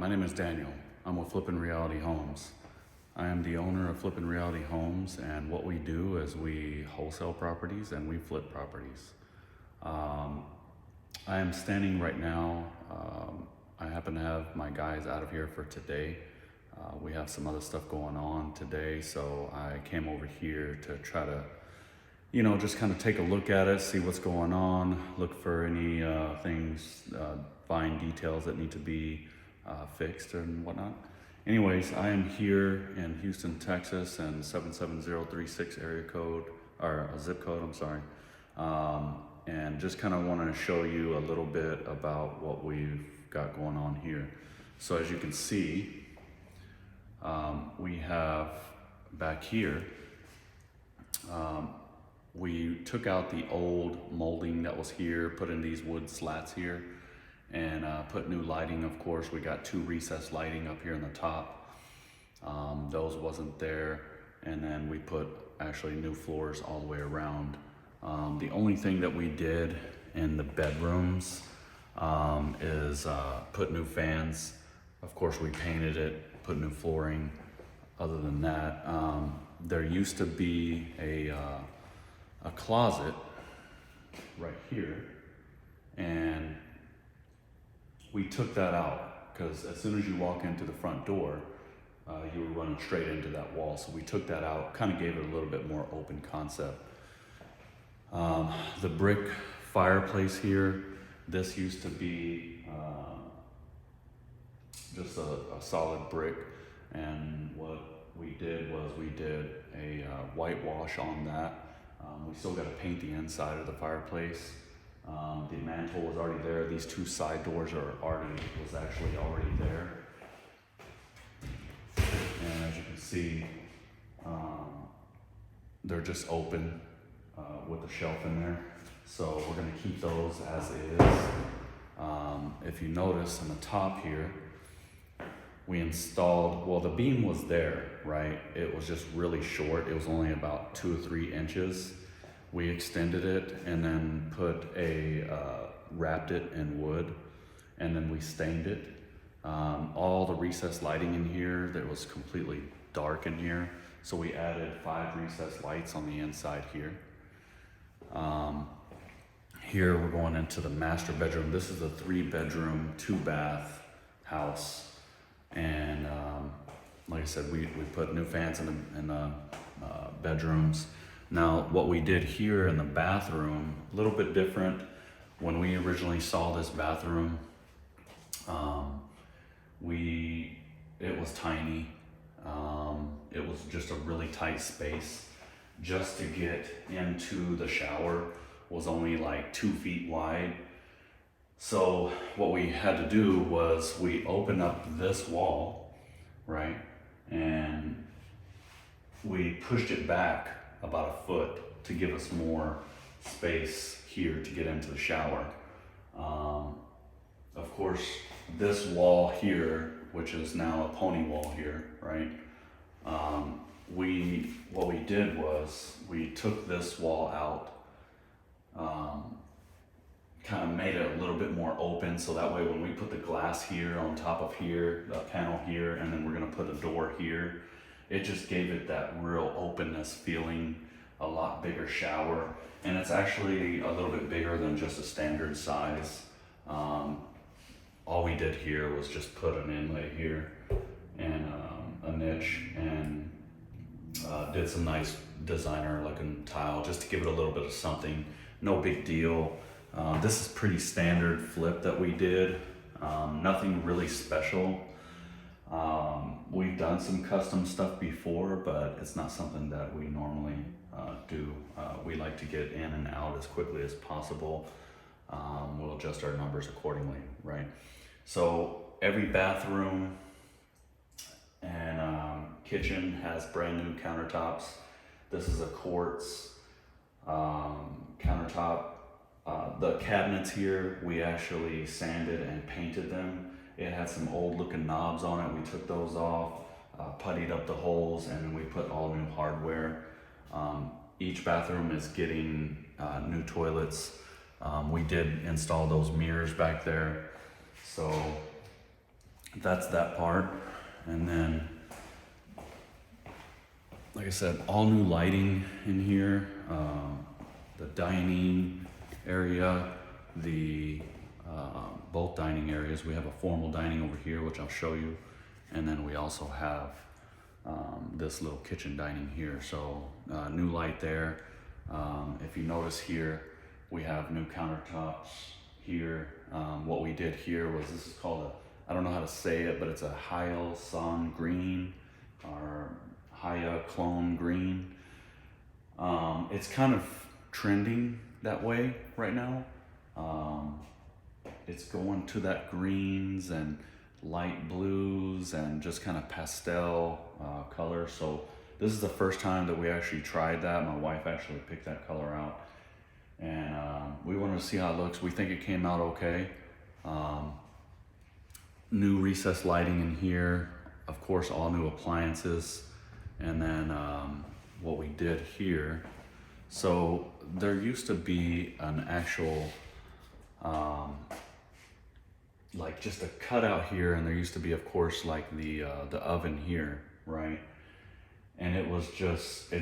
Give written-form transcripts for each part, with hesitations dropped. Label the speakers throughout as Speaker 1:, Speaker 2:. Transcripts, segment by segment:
Speaker 1: my name is Daniel. I'm with Flippin' Reality Homes. I am the owner of Flippin' Reality Homes, and what we do is we wholesale properties and we flip properties. I am standing right now. I happen to have my guys out of here for today. We have some other stuff going on today, so I came over here to try to, just kind of take a look at it, see what's going on, look for any things, fine details that need to be fixed and whatnot. Anyways, I am here in Houston, Texas, and 77036 area code, or zip code, I'm sorry. And just kind of want to show you a little bit about what we've got going on here. So as you can see, we have back here, we took out the old molding that was here, put in these wood slats here, and put new lighting. Of course, we got 2 recessed lighting up here in the top. Those wasn't there. And then we put actually new floors all the way around. The only thing that we did in the bedrooms is put new fans. Of course, we painted it, put new flooring. Other than that, there used to be a closet right here, and we took that out because as soon as you walk into the front door, you were running straight into that wall. So we took that out, kind of gave it a little bit more open concept. The brick fireplace here, this used to be just a solid brick, and what we did was we did a whitewash on that. We still got to paint the inside of the fireplace. The mantle was already there. These 2 side doors was actually already there. And as you can see, they're just open with the shelf in there. So we're gonna keep those as is. If you notice on the top here, we installed, well, the beam was there, right? It was just really short. It was only about 2 or 3 inches. We extended it and then wrapped it in wood, and then we stained it. All the recessed lighting in here, that was completely dark in here. So we added 5 recessed lights on the inside here. Here we're going into the master bedroom. This is a 3-bedroom, 2-bath house. And like I said, we put new fans in the bedrooms. Now, what we did here in the bathroom, a little bit different. When we originally saw this bathroom, it was tiny. It was just a really tight space. Just to get into the shower was only like 2 feet wide. So what we had to do was we opened up this wall, right? And we pushed it back about 1 foot to give us more space here to get into the shower. Of course, this wall here, which is now a pony wall here, right? What we did was we took this wall out, kind of made it a little bit more open, so that way when we put the glass here on top of here, the panel here, and then we're gonna put a door here, it just gave it that real openness feeling, a lot bigger shower. And it's actually a little bit bigger than just a standard size. All we did here was just put an inlay here and a niche, and did some nice designer looking tile just to give it a little bit of something. No big deal. This is pretty standard flip that we did. Nothing really special. We've done some custom stuff before, but it's not something that we normally do. We like to get in and out as quickly as possible. We'll adjust our numbers accordingly, right? So every bathroom and kitchen has brand new countertops. This is a quartz countertop. The cabinets here, we actually sanded and painted them. It had some old looking knobs on it. We took those off, puttied up the holes, and then we put all new hardware. Each bathroom is getting new toilets. We did install those mirrors back there. So that's that part. And then, like I said, all new lighting in here. The dining area, the both dining areas. We have a formal dining over here, which I'll show you, and then we also have this little kitchen dining here. So new light there. If you notice here, we have new countertops here. What we did here was, this is called a, I don't know how to say it, but it's a Hyalson green or Hyalclone green. It's kind of trending that way right now. It's going to that greens and light blues and just kind of pastel color. So this is the first time that we actually tried that. My wife actually picked that color out, and we wanted to see how it looks. We think it came out okay. New recessed lighting in here, of course, all new appliances. And then what we did here, so there used to be an actual like just a cutout here, and there used to be, of course, like the oven here, right? And it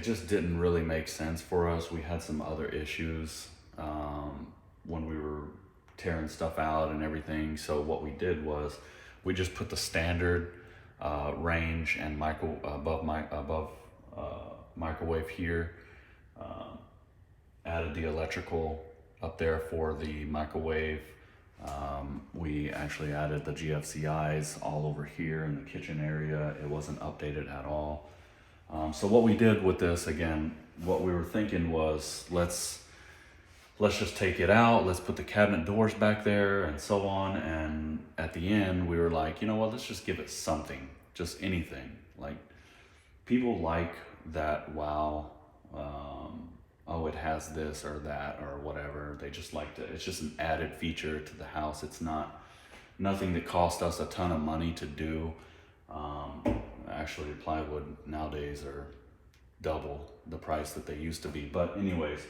Speaker 1: just didn't really make sense for us. We had some other issues when we were tearing stuff out and everything. So what we did was we just put the standard range and microwave here. Added the electrical up there for the microwave. We actually added the GFCIs all over here in the kitchen area. It wasn't updated at all. So what we did with this, again, what we were thinking was, let's just take it out, let's put the cabinet doors back there and so on. And at the end we were like, you know what, let's just give it something, just anything. Like, people like that, wow, oh, it has this or that or whatever. They just like to, it's just an added feature to the house. It's nothing that cost us a ton of money to do. Actually, plywood nowadays are double the price that they used to be. But anyways,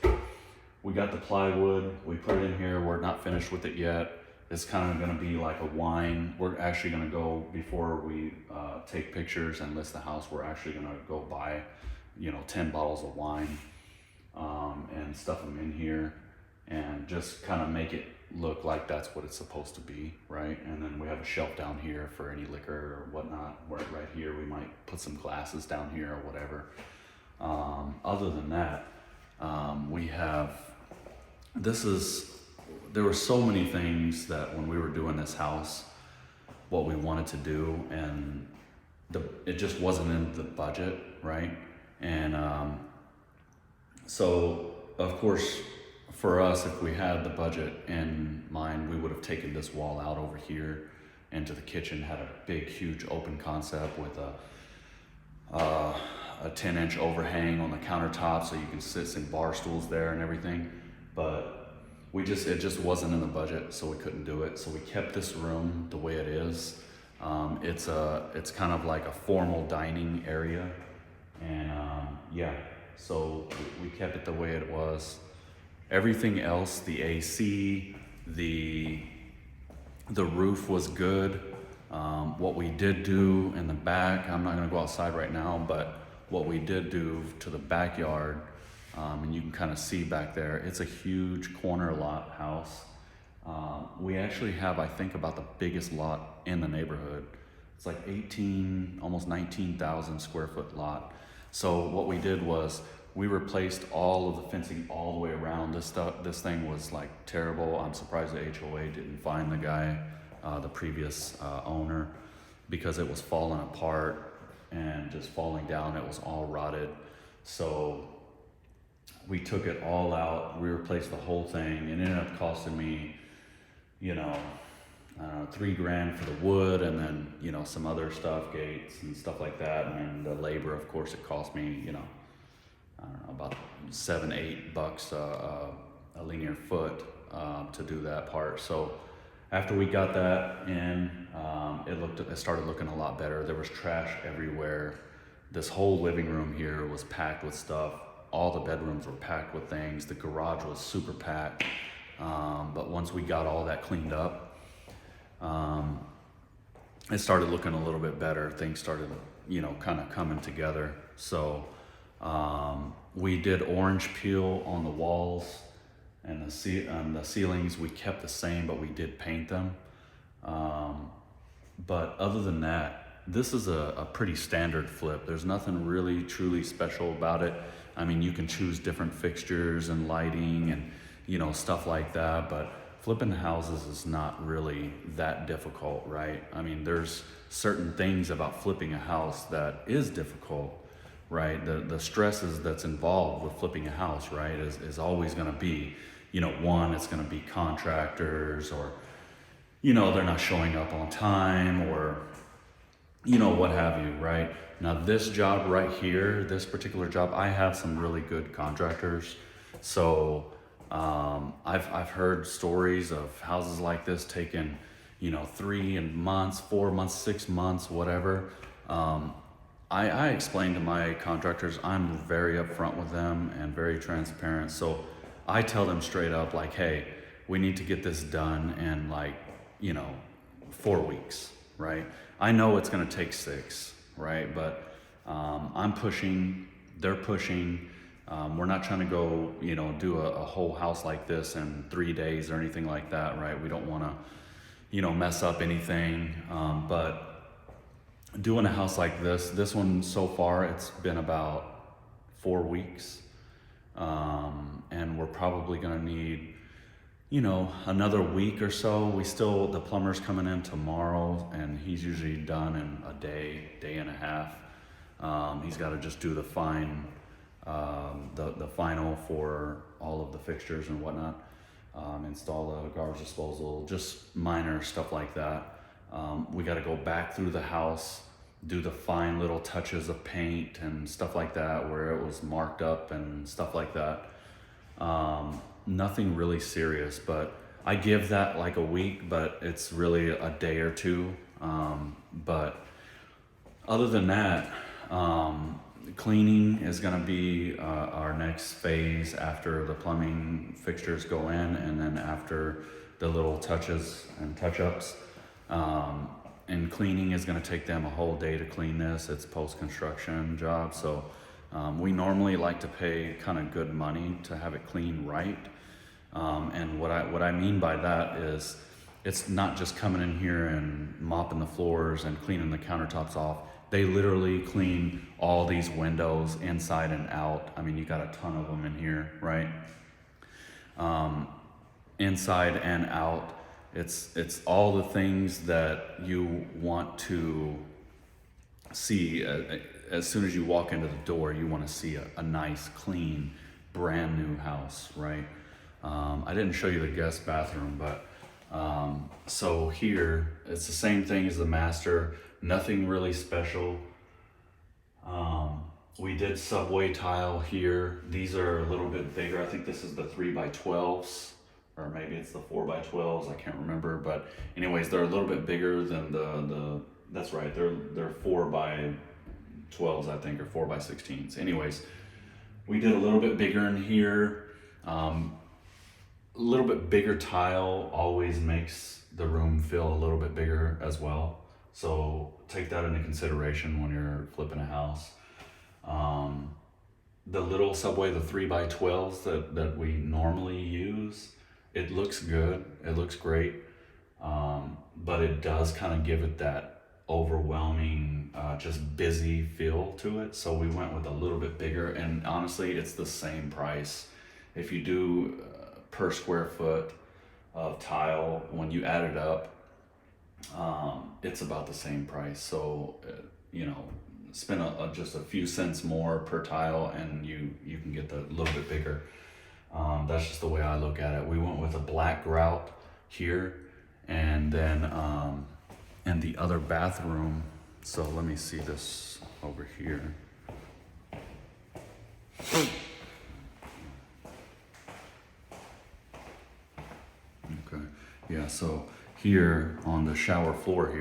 Speaker 1: we got the plywood, we put it in here. We're not finished with it yet. It's kind of gonna be like a wine. We're actually gonna go, before we take pictures and list the house, we're actually gonna go buy, 10 bottles of wine and stuff them in here and just kind of make it look like that's what it's supposed to be, right? And then we have a shelf down here for any liquor or whatnot. Right here, we might put some glasses down here or whatever. Other than that, we have, there were so many things that when we were doing this house, what we wanted to do, and it just wasn't in the budget, right? And so of course, for us, if we had the budget in mind, we would have taken this wall out over here into the kitchen, had a big, huge open concept with a 10-inch overhang on the countertop, so you can sit some bar stools there and everything. But it just wasn't in the budget, so we couldn't do it. So we kept this room the way it is. It's kind of like a formal dining area, and yeah. So we kept it the way it was. Everything else, the AC, the roof was good. What we did do in the back, I'm not gonna go outside right now, but what we did do to the backyard, and you can kind of see back there, it's a huge corner lot house. We actually have, I think, about the biggest lot in the neighborhood. It's like 18, almost 19,000 square foot lot. So what we did was we replaced all of the fencing all the way around. This thing was like terrible. I'm surprised the HOA didn't find the guy, the previous owner, because it was falling apart and just falling down. It was all rotted. So we took it all out. We replaced the whole thing. It ended up costing me, $3,000 for the wood, and then, some other stuff, gates and stuff like that. And the labor, of course, it cost me, about $7-8 a linear foot to do that part. So after we got that in, it started looking a lot better. There was trash everywhere. This whole living room here was packed with stuff. All the bedrooms were packed with things. The garage was super packed. But once we got all that cleaned up, it started looking a little bit better. Things started, kind of coming together. So we did orange peel on the walls, and the ceilings we kept the same, but we did paint them. But other than that, this is a pretty standard flip. There's nothing really truly special about it. I mean, you can choose different fixtures and lighting and stuff like that, but flipping houses is not really that difficult, right? I mean, there's certain things about flipping a house that is difficult, right? The stresses that's involved with flipping a house, right, is always going to be, one, it's going to be contractors, or they're not showing up on time, or what have you, right? Now this job right here, this particular job, I have some really good contractors. So I've heard stories of houses like this taking 3 months, 4 months, 6 months, whatever. I explain to my contractors, I'm very upfront with them and very transparent. So I tell them straight up, like, hey, we need to get this done in 4 weeks, right? I know it's gonna take 6, right? But I'm pushing, they're pushing. We're not trying to go, do a whole house like this in 3 days or anything like that, right? We don't wanna, mess up anything. But doing a house like this one so far, it's been about 4 weeks. And we're probably gonna need, another week or so. The plumber's coming in tomorrow, and he's usually done in a day and a half. He's got to just do the final for all of the fixtures and whatnot, install a garbage disposal, just minor stuff like that. We got to go back through the house, do the fine little touches of paint and stuff like that, where it was marked up and stuff like that. Nothing really serious, but I give that like a week, but it's really a day or two. But other than that, cleaning is gonna be our next phase after the plumbing fixtures go in, and then after the little touches and touch-ups. And cleaning is gonna take them a whole day to clean this. It's post-construction job, so we normally like to pay kind of good money to have it clean right. And what I mean by that is, it's not just coming in here and mopping the floors and cleaning the countertops off. They literally clean all these windows inside and out. I mean, you got a ton of them in here, right? Inside and out. It's all the things that you want to see. As soon as you walk into the door, you want to see a nice, clean, brand new house, right? I didn't show you the guest bathroom, but so here it's the same thing as the master. Nothing really special. We did subway tile here. These are a little bit bigger. I think this is the 3x12s, or maybe it's the 4x12s. I can't remember, but anyways, they're a little bit bigger than the that's right. They're 4x12s, I think, or 4x16s. Anyways, we did a little bit bigger in here. A little bit bigger tile always makes the room feel a little bit bigger as well. So take that into consideration when you're flipping a house. The little subway, the 3x12s that we normally use, it looks good. It looks great. But it does kind of give it that overwhelming, just busy feel to it. So we went with a little bit bigger, and honestly, it's the same price. If you do per square foot of tile, when you add it up, it's about the same price. So, spend just a few cents more per tile, and you can get the little bit bigger. That's just the way I look at it. We went with a black grout here, and then in the other bathroom, so let me see this over here. Okay, yeah, so here on the shower floor here,